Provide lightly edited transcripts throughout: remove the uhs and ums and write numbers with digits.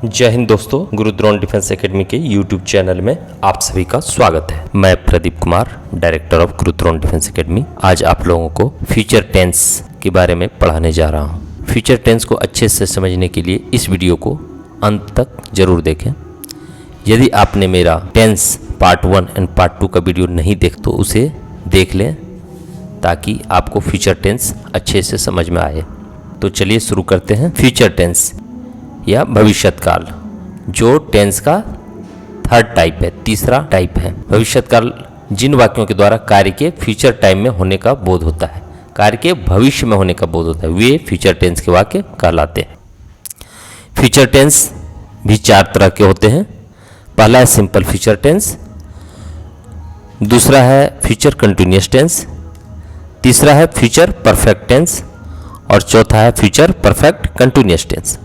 जय हिंद दोस्तों, गुरु Drona defence academy के यूट्यूब चैनल में आप सभी का स्वागत है। मैं Pradeep Kumar, director of Guru Drona defence academy, आज आप लोगों को फ्यूचर टेंस के बारे में पढ़ाने जा रहा हूँ। फ्यूचर टेंस को अच्छे से समझने के लिए इस वीडियो को अंत तक जरूर देखें। यदि आपने मेरा टेंस पार्ट 1 एंड पार्ट 2 का वीडियो नहीं देख तो उसे देख लें ताकि आपको फ्यूचर टेंस अच्छे से समझ में आए। तो चलिए शुरू करते हैं। फ्यूचर टेंस या भविष्यत काल जो टेंस का थर्ड टाइप है, तीसरा टाइप है। भविष्यत काल जिन वाक्यों के द्वारा कार्य के फ्यूचर टाइम में होने का बोध होता है, कार्य के भविष्य में होने का बोध होता है, वे फ्यूचर टेंस के वाक्य कहलाते हैं। फ्यूचर टेंस भी 4 तरह के होते हैं। पहला है सिंपल फ्यूचर टेंस, दूसरा है फ्यूचर कंटिन्यूअस टेंस, तीसरा है फ्यूचर परफेक्ट टेंस और चौथा है फ्यूचर परफेक्ट कंटिन्यूअस टेंस।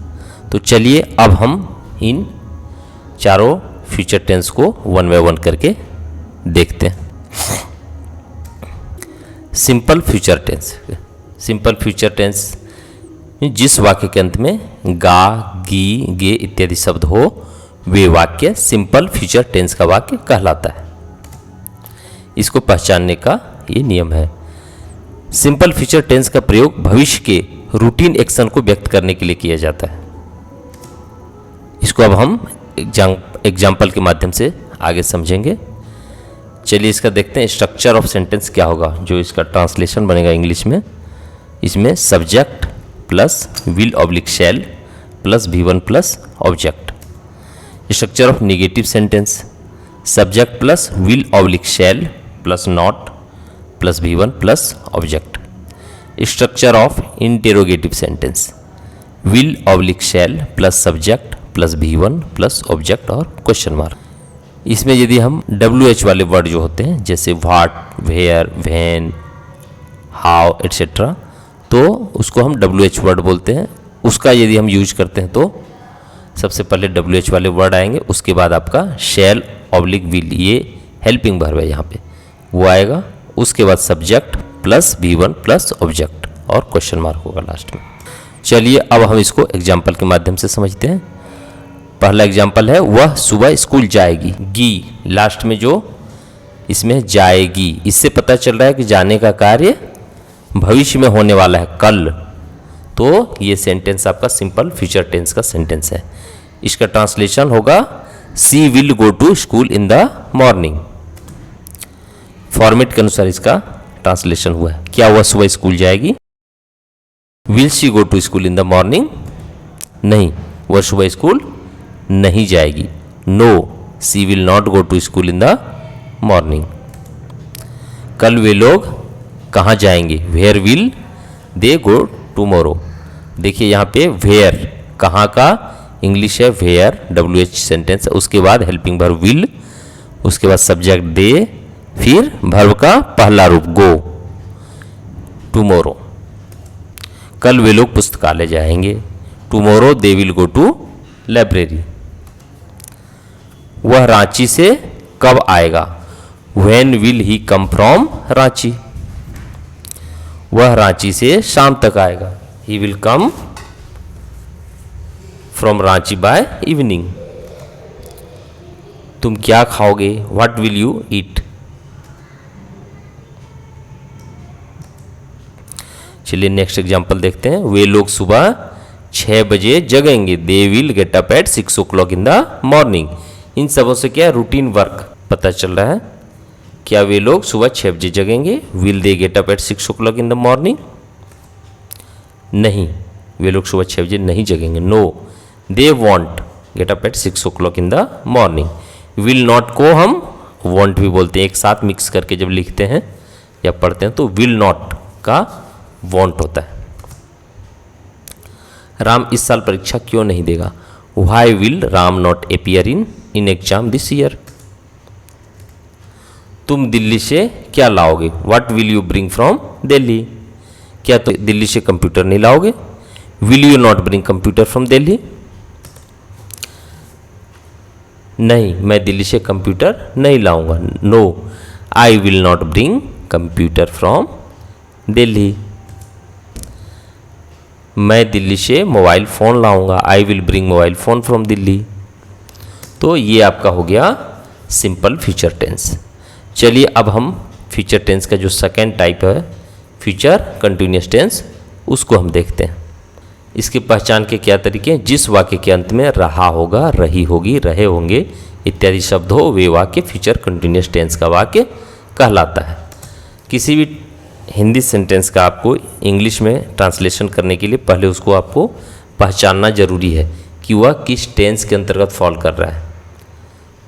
तो चलिए अब हम इन चारों फ्यूचर टेंस को वन बाय वन करके देखते हैं। Simple future tense. Simple future tense जिस वाक्य के अंत में गा, गी, गे इत्यादि शब्द हो वे वाक्य सिंपल फ्यूचर टेंस का वाक्य कहलाता है। इसको पहचानने का ये नियम है। सिंपल फ्यूचर टेंस का प्रयोग भविष्य के रूटीन एक्शन को व्यक्त करने के लिए किया जाता है। इसको अब हम एग्जाम्पल के माध्यम से आगे समझेंगे। चलिए इसका देखते हैं स्ट्रक्चर ऑफ सेंटेंस क्या होगा, जो इसका ट्रांसलेशन बनेगा इंग्लिश में। इसमें subject plus will oblique shall plus V1 plus object. Structure of negative sentence subject plus will oblique shall plus not plus V1 plus object. Structure of interrogative sentence will oblique shall plus subject plus V1 plus object और question mark. इसमें यदि हम WH वाले word जो होते हैं जैसे what, where, when, how etcetera, तो उसको हम WH वर्ड बोलते हैं। उसका यदि हम यूज करते हैं तो सबसे पहले WH वाले वर्ड आएंगे, उसके बाद आपका शैल ऑब्लिक विल, ये हेल्पिंग वर्ब है यहाँ पे, वो आएगा। उसके बाद subject plus V1 plus object और क्वेश्चन मार्क होगा लास्ट में। चलिए अब हम इसको एग्जाम्पल के माध्यम से समझते हैं। पहला एग्जाम्पल है वह सुबह स्कूल जाएगी। गी लास्ट में जो इसमें जाएगी, इससे पता चल रहा है कि जाने का कार्य भविष्य में होने वाला है, कल। तो ये सेंटेंस आपका सिंपल फ्यूचर टेंस का सेंटेंस है। इसका ट्रांसलेशन होगा she will go to school in the morning. Format के अनुसार इसका ट्रांसलेशन हुआ है। क्या वह सुबह स्कूल जाएगी? Will she go to school in the morning? नहीं, वह सुबह स्कूल नहीं जाएगी। No, she will not go to school in the morning. कल वे लोग कहाँ जाएंगे? Where will they go tomorrow. देखिए यहाँ पे वेयर कहाँ का इंग्लिश है वेयर, WH सेंटेंस, उसके बाद हेल्पिंग वर्ब विल, उसके बाद सब्जेक्ट दे, फिर वर्ब का पहला रूप गो, टुमारो। कल वे लोग पुस्तकालय जाएंगे। Tomorrow they will go to library. वह रांची से कब आएगा? When will he come from Ranchi. वह रांची से शाम तक आएगा। He will come from Ranchi by evening. तुम क्या खाओगे? What will you eat? चलिए नेक्स्ट एग्जाम्पल देखते हैं। वे लोग सुबह 6 बजे जगेंगे। They will get up at 6 o'clock in the morning. इन सबों से क्या रूटीन वर्क पता चल रहा है। क्या वे लोग सुबह 6 बजे जगेंगे? Will they get up at 6 o'clock in the morning? नहीं, वे लोग सुबह 6 बजे नहीं जगेंगे। No, they won't get up at 6 o'clock in the morning. Will not को हम वॉन्ट भी बोलते हैं, एक साथ मिक्स करके जब लिखते हैं या पढ़ते हैं तो विल नॉट का वॉन्ट होता है। राम इस साल परीक्षा क्यों नहीं देगा? Why will Ram not appear in exam this year? तुम दिल्ली से क्या लाओगे? What will you bring from Delhi? क्या तुम दिल्ली से कंप्यूटर नहीं लाओगे? Will you not bring computer from Delhi? नहीं, मैं दिल्ली से कंप्यूटर नहीं लाऊंगा। No, I will not bring computer from Delhi. मैं दिल्ली से मोबाइल फ़ोन लाऊंगा, I will bring mobile phone from Delhi. तो ये आपका हो गया सिंपल फ्यूचर टेंस। चलिए अब हम फ्यूचर टेंस का जो सेकेंड टाइप है फ्यूचर कंटिन्यूअस टेंस, उसको हम देखते हैं। इसके पहचान के क्या तरीके हैं? जिस वाक्य के अंत में रहा होगा, रही होगी, रहे होंगे इत्यादि शब्द हो, वे वाक्य फ्यूचर कंटिन्यूअस टेंस का वाक्य कहलाता है। किसी भी हिंदी सेंटेंस का आपको इंग्लिश में ट्रांसलेशन करने के लिए पहले उसको आपको पहचानना जरूरी है कि वह किस टेंस के अंतर्गत फॉल कर रहा है।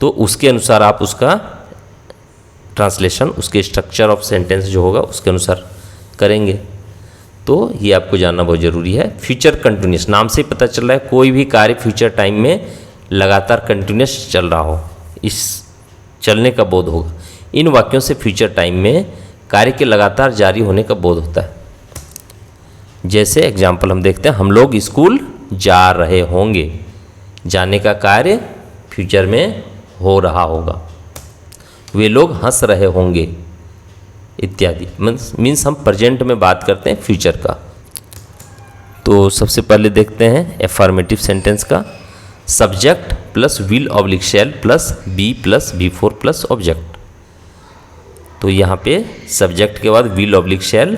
तो उसके अनुसार आप उसका ट्रांसलेशन, उसके स्ट्रक्चर ऑफ सेंटेंस जो होगा उसके अनुसार करेंगे। तो ये आपको जानना बहुत ज़रूरी है। फ्यूचर कंटिन्यूस नाम से पता चल रहा है कोई भी कार्य फ्यूचर टाइम में लगातार कंटिन्यूस चल रहा हो, इस चलने का बोध होगा। इन वाक्यों से फ्यूचर टाइम में कार्य के लगातार जारी होने का बोध होता है। जैसे एग्जाम्पल हम देखते हैं, हम लोग स्कूल जा रहे होंगे, जाने का कार्य फ्यूचर में हो रहा होगा। वे लोग हंस रहे होंगे इत्यादि। मीन्स हम प्रेजेंट में बात करते हैं फ्यूचर का। तो सबसे पहले देखते हैं एफर्मेटिव सेंटेंस का। Subject plus will oblique shall plus be plus B4 plus object. तो यहाँ पे सब्जेक्ट के बाद will oblique shall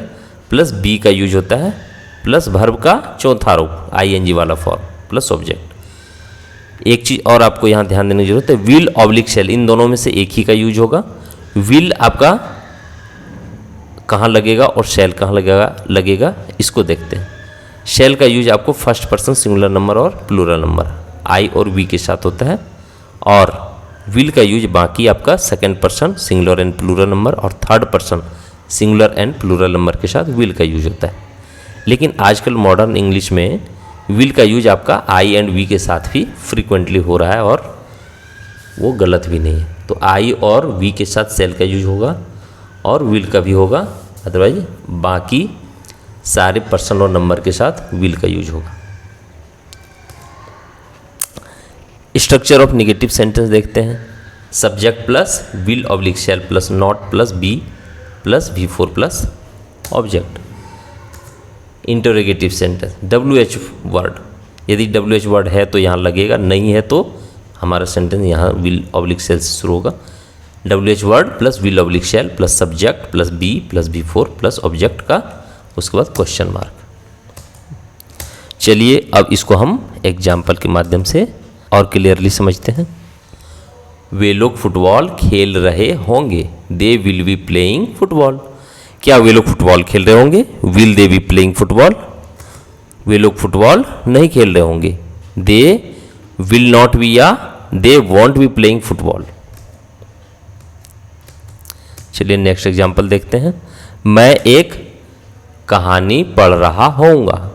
plus be का यूज होता है प्लस वर्ब का चौथा रूप ING वाला फॉर्म प्लस ऑब्जेक्ट। एक चीज़ और आपको यहाँ ध्यान देने की जरूरत है, विल ऑब्लिक शैल इन दोनों में से एक ही का यूज होगा। विल आपका कहाँ लगेगा और शैल कहाँ लगेगा इसको देखते हैं। शैल का यूज आपको फर्स्ट पर्सन सिंगुलर नंबर और प्लूरल नंबर आई और वी के साथ होता है, और विल का यूज बाकी आपका second person singular and plural number और third person singular and plural number के साथ विल का यूज होता है। लेकिन आजकल मॉडर्न इंग्लिश में विल का यूज आपका आई एंड वी के साथ भी फ्रीक्वेंटली हो रहा है और वो गलत भी नहीं है। तो आई और वी के साथ शैल का यूज होगा और विल का भी होगा, अदरवाइज बाकी सारे पर्सन और नंबर के साथ विल का यूज होगा। स्ट्रक्चर ऑफ नेगेटिव सेंटेंस देखते हैं। Subject plus will oblique shall plus not plus be plus B4 plus object. Interrogative sentence WH word, यदि WH वर्ड है तो यहाँ लगेगा, नहीं है तो हमारा सेंटेंस यहाँ विल ऑब्लिक शैल से शुरू होगा। WH word plus will oblique shall plus subject plus be plus B4 plus object का, उसके बाद क्वेश्चन मार्क। चलिए अब इसको हम एग्जाम्पल के माध्यम से और क्लियरली समझते हैं। वे लोग फुटबॉल खेल रहे होंगे, they will be playing football. क्या वे लोग फुटबॉल खेल रहे होंगे? Will they be playing football? वे लोग फुटबॉल नहीं खेल रहे होंगे, दे विल नॉट बी या they won't be playing football. चलिए नेक्स्ट एग्जाम्पल देखते हैं। मैं एक कहानी पढ़ रहा होऊंगा,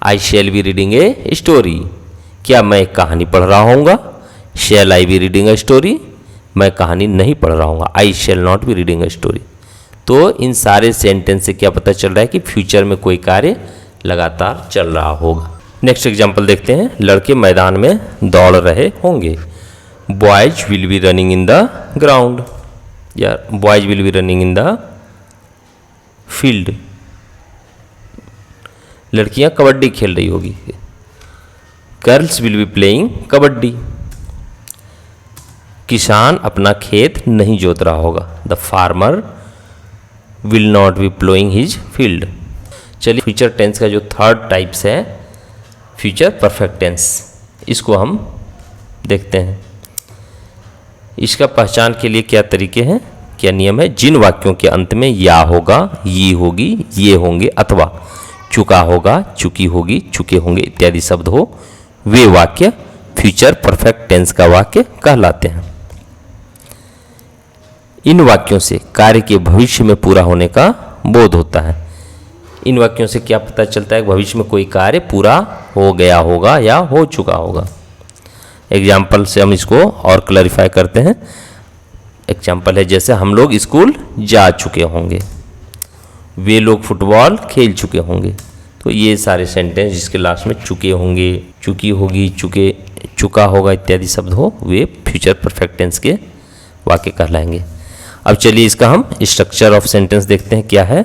I shall be reading a story. क्या मैं एक कहानी पढ़ रहा होऊंगा? Shall I be reading a story? मैं कहानी नहीं पढ़ रहा हूँगा, I shall not be reading a story. तो इन सारे सेंटेंस से क्या पता चल रहा है कि फ्यूचर में कोई कार्य लगातार चल रहा होगा। नेक्स्ट एग्जाम्पल देखते हैं। लड़के मैदान में दौड़ रहे होंगे, boys will be running in the ground, या boys will be running in the field. लड़कियां कबड्डी खेल रही होगी, girls will be playing kabaddi. किसान अपना खेत नहीं जोत रहा होगा, the farmer will not be ploughing his field. चलिए फ्यूचर टेंस का जो थर्ड टाइप्स है फ्यूचर परफेक्ट टेंस, इसको हम देखते हैं। इसका पहचान के लिए क्या तरीके हैं, क्या नियम है? जिन वाक्यों के अंत में या होगा, ये होगी, ये होंगे अथवा चुका होगा, चुकी होगी, चुके होंगे इत्यादि शब्द हो, वे वाक्य फ्यूचर परफेक्ट टेंस का वाक्य कहलाते हैं। इन वाक्यों से कार्य के भविष्य में पूरा होने का बोध होता है। इन वाक्यों से क्या पता चलता है कि भविष्य में कोई कार्य पूरा हो गया होगा या हो चुका होगा। एग्जाम्पल से हम इसको और क्लैरिफाई करते हैं। एग्जाम्पल है जैसे हम लोग स्कूल जा चुके होंगे, वे लोग फुटबॉल खेल चुके होंगे। तो ये सारे सेंटेंस जिसके लास्ट में चुके होंगे, चुकी होगी, चुका होगा इत्यादि शब्द हो, वे फ्यूचर परफेक्ट टेंस के वाक्य कहलाएंगे। अब चलिए इसका हम स्ट्रक्चर ऑफ सेंटेंस देखते हैं क्या है।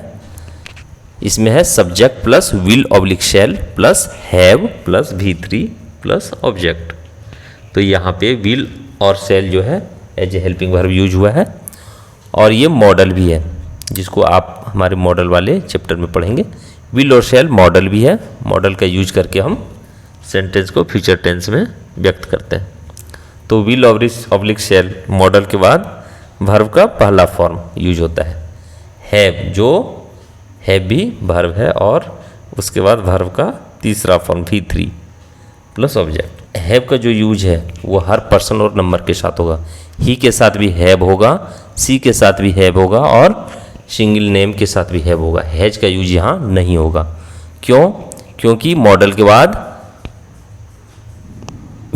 इसमें है subject plus will oblique shall plus have plus V3 plus object. तो यहाँ पे विल और शैल जो है as a helping verb use हुआ है, और ये मॉडल भी है जिसको आप हमारे मॉडल वाले चैप्टर में पढ़ेंगे। विल और शैल मॉडल भी है, मॉडल का यूज करके हम सेंटेंस को फ्यूचर टेंस में व्यक्त करते हैं। तो विल ऑब्लिक शैल मॉडल के बाद वर्ब का पहला फॉर्म यूज होता है। हैव, जो हैव भी वर्ब है, और उसके बाद वर्ब का तीसरा form V3 plus object. Have का जो यूज है वो हर पर्सन और नंबर के साथ होगा। ही के साथ भी हैव होगा, सी के साथ भी हैव होगा, और सिंगल नेम के साथ भी हैव होगा। हैज का यूज यहाँ नहीं होगा। क्यों? क्योंकि मॉडल के बाद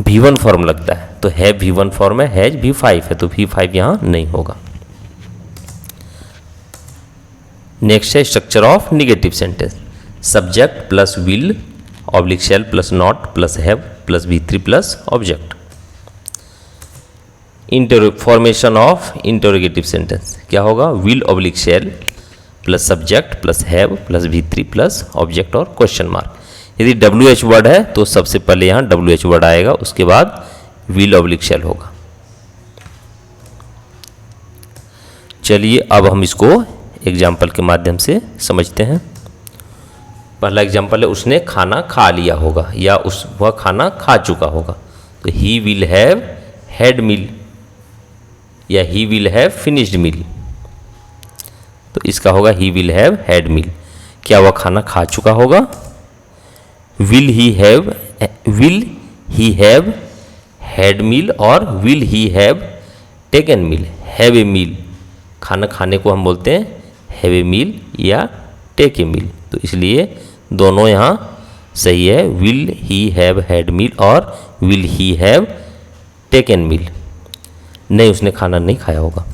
V1 फॉर्म लगता है, तो हैव V1 फॉर्म है, हैज V5 है, तो V5 यहाँ नहीं होगा। नेक्स्ट है structure of negative sentence. Subject plus will oblique shall plus not plus have plus V3 plus object. Formation of interrogative sentence क्या होगा? Will oblique shall plus subject plus have plus V3 plus object और question mark. यदि WH word है तो सबसे पहले यहाँ WH word आएगा, उसके बाद विल ऑब्लिक शैल होगा। चलिए अब हम इसको एग्जाम्पल के माध्यम से समझते हैं। पहला एग्जाम्पल है, उसने खाना खा लिया होगा या वह खाना खा चुका होगा। तो he will have had meal या he will have finished meal. तो इसका होगा he will have had meal. क्या वह खाना खा चुका होगा? Will he have had meal और will he have taken meal. Have a meal, खाना खाने को हम बोलते हैं हैव ए मील या टेक ए मील, तो इसलिए दोनों यहाँ सही है। Will he have had meal और will he have taken meal. नहीं, उसने खाना नहीं खाया होगा।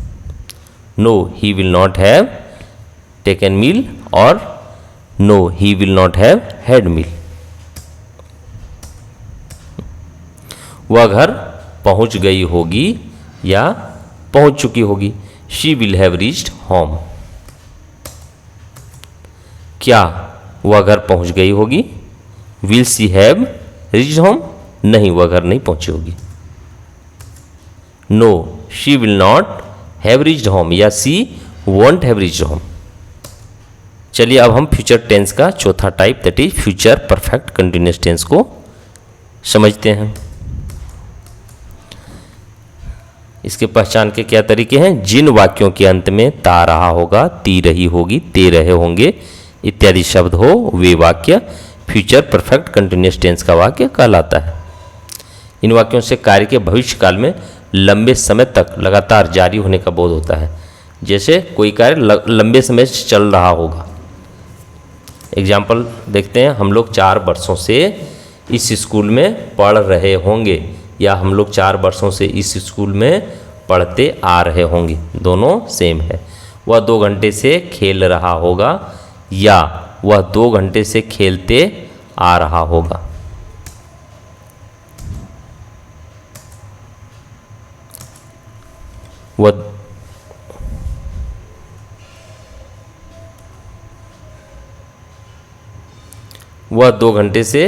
No he will not have taken meal और no he will not have had meal. वह घर पहुंच गई होगी या पहुंच चुकी होगी। She will have reached home. क्या वह घर पहुंच गई होगी? Will she have reached home? नहीं, वह घर नहीं पहुंची होगी। No she will not have reached home या she won't have reached home. चलिए अब हम फ्यूचर टेंस का चौथा type that is future perfect continuous tense को समझते हैं। इसके पहचान के क्या तरीके हैं? जिन वाक्यों के अंत में ता रहा होगा, ती रही होगी, ते रहे होंगे इत्यादि शब्द हो, वे वाक्य फ्यूचर परफेक्ट कंटिन्यूअस टेंस का वाक्य कहलाता है। इन वाक्यों से कार्य के भविष्य काल में लंबे समय तक लगातार जारी होने का बोध होता है। जैसे कोई कार्य लंबे समय से चल रहा होगा। एग्जाम्पल देखते हैं, हम लोग 4 वर्षों से इस स्कूल में पढ़ रहे होंगे, या हम लोग 4 वर्षों से इस स्कूल में पढ़ते आ रहे होंगे, दोनों सेम है। वह 2 घंटे से खेल रहा होगा या वह 2 घंटे से खेलते आ रहा होगा। वह 2 घंटे से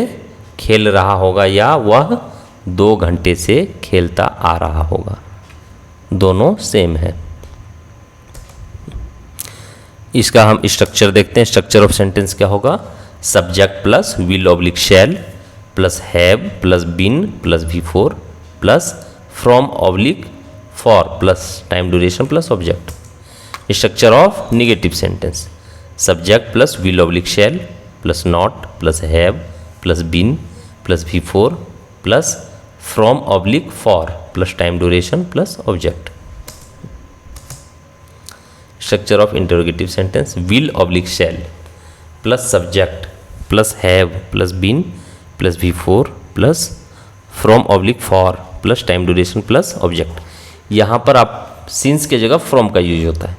खेल रहा होगा या वह 2 घंटे से खेलता आ रहा होगा, दोनों सेम है। इसका हम स्ट्रक्चर देखते हैं। स्ट्रक्चर ऑफ सेंटेंस क्या होगा? Subject plus will oblique shall plus have plus been plus V4 plus from oblique for plus time duration plus object. Structure of negative sentence. Subject plus will oblique shall plus not plus have plus been plus V4 plus from oblique for plus time duration plus object. Structure of interrogative sentence. Will oblique shall plus subject plus have plus been plus V4 plus from oblique for plus time duration plus object. यहाँ पर आप since के जगह from का use होता है।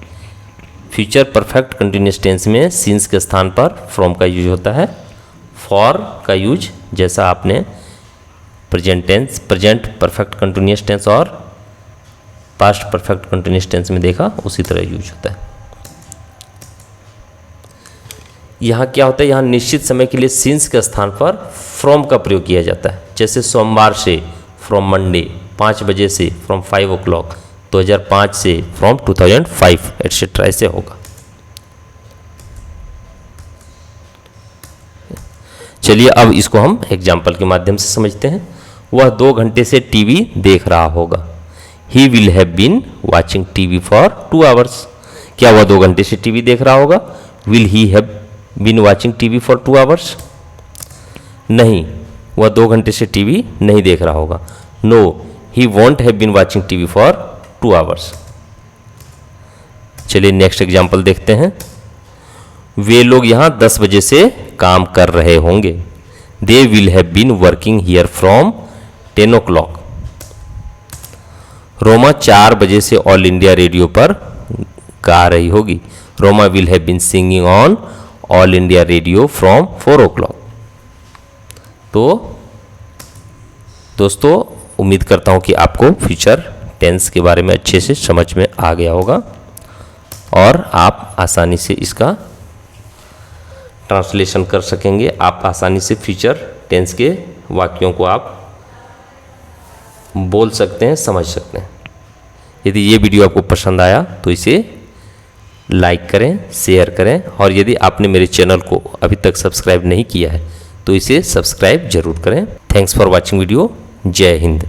Future perfect continuous tense में since के स्थान पर फ्रॉम का यूज होता है। फॉर का यूज जैसा आपने प्रेजेंट परफेक्ट कंटिन्यूअस टेंस और पास्ट परफेक्ट कंटिन्यूअस टेंस में देखा, उसी तरह यूज होता है। यहाँ क्या होता है, यहाँ निश्चित समय के लिए सिंस के स्थान पर फ्रॉम का प्रयोग किया जाता है। जैसे सोमवार से, फ्रॉम मंडे, 5 बजे से, फ्रॉम 5 o'clock, 2005 से, फ्रॉम 2005 एटसेट्रा, ऐसे होगा। चलिए अब इसको हम एग्जाम्पल के माध्यम से समझते हैं। वह 2 घंटे से टीवी देख रहा होगा। He will have been watching TV for 2 hours। क्या वह 2 घंटे से टीवी देख रहा होगा? Will he have been watching TV for 2 hours? नहीं, वह 2 घंटे से टीवी नहीं देख रहा होगा। No, he won't have been watching TV for 2 hours। चलिए नेक्स्ट एग्जाम्पल देखते हैं। वे लोग यहाँ 10 बजे से काम कर रहे होंगे। They will have been working here from 10 o'clock। Roma 4 बजे से ऑल इंडिया रेडियो पर गा रही होगी। Roma will have been singing on All India Radio from 4 o'clock। तो दोस्तों उम्मीद करता हूँ कि आपको फ्यूचर टेंस के बारे में अच्छे से समझ में आ गया होगा और आप आसानी से इसका ट्रांसलेशन कर सकेंगे। आप आसानी से फ्यूचर टेंस के वाक्यों को आप बोल सकते हैं, समझ सकते हैं। यदि ये वीडियो आपको पसंद आया तो इसे लाइक करें, शेयर करें और यदि आपने मेरे चैनल को अभी तक सब्सक्राइब नहीं किया है तो इसे सब्सक्राइब जरूर करें। Thanks for watching video. जय हिंद।